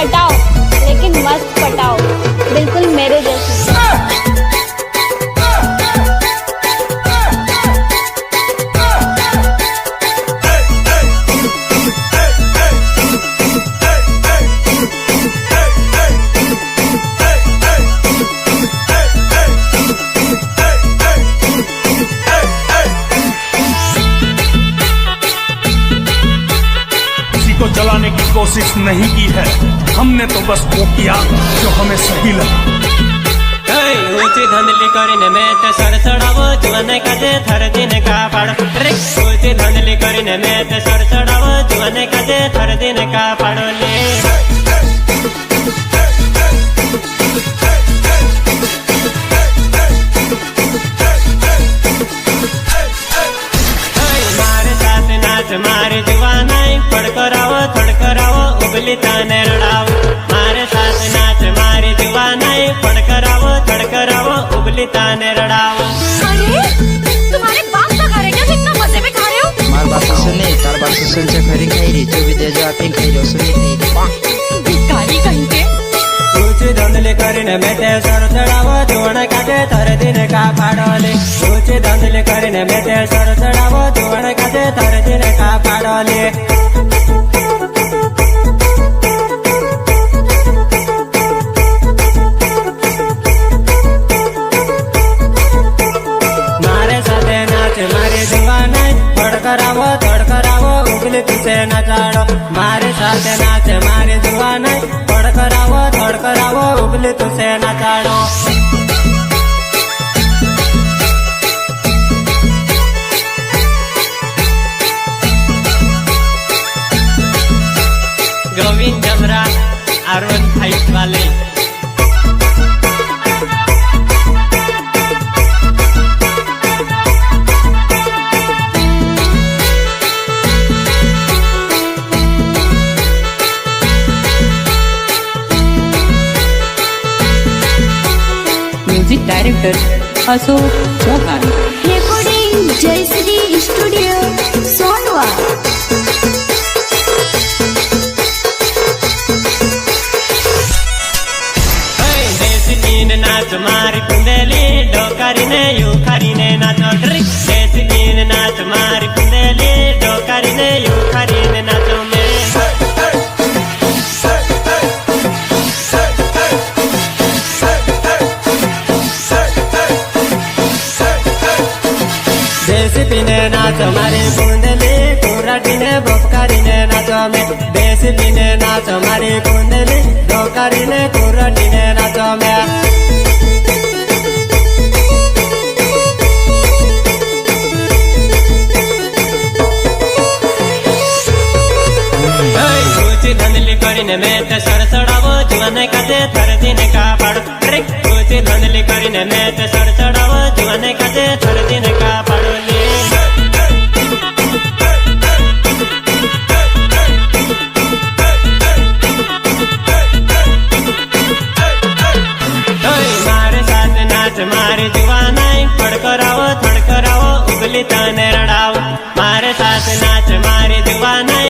पटाओ लेकिन मस्त पटाओ, बिल्कुल मेरे जैसे। को जलाने की कोशिश नहीं की है हमने, तो बस वो किया जो हमें सही लगा। ऊंची धंधली કરીને મેં તે સડસડાવો જુવાને કાજે થર દિન કા પાડો। ઊંચી ધંધલી કરીને મેં તે સડસડાવો જુવાને કાજે થર દિન કા પાડો લે। મારે સાથ નાચ મારી જુવાનાઈ ફડકરાવો થડકરાવો ઉગલી તાને રડાવો। મારે સાથ નાચ મારી જુવાનાઈ ફડકરાવો थड़करावो उबली ताने रड़ावो। अरे तुम्हारे बाप का घर है क्या, इतना मजे में खा रहे हो? मार बाप से सुने, तार बाप से सुन से खरी खाई रही, जो भी दे जो आप खाई रही हो सुनी खाई भिखारी कहीं के। ऊंची धंधली કરીને મેં તે સર ચડાવો જોણ કાજે થર દિન કા પાડો લે। ऊंची धंधली કરીને મેં તે સર ચડાવો જોણ કાજે થર દિન કા પાડો લે। थड़करावो थड़करावो उगली तुसे नचाड़ो। मारे साथ नाच मारे जुआन थड़करावो थड़करावो उगली तुसे नचाड़ो। गोविंद जमरा R1 फाइट वाले। Music director Ashok Chauhan. Recording Jayshree studio सोनवा। नाच मारी कुंदेली डोकारी ने यू खरी ने नाचो। देसी नाच मारी कुंदेली डोकारी ने यू खरी ने नाचो में। देसी पीने नाचो मारी कुंदेली कुराटी ने बपकारी ने नाचो में। देसी पीने नाचो मारी कुंदेली डोकारी ने कुराटी ने नाचो में। धंधली કરીને મેં તે સડસડાવો જુવાને કાજે થર દિન કા પાડો। ઊંચી ધંધલી કરીને મેં તે સડસડાવો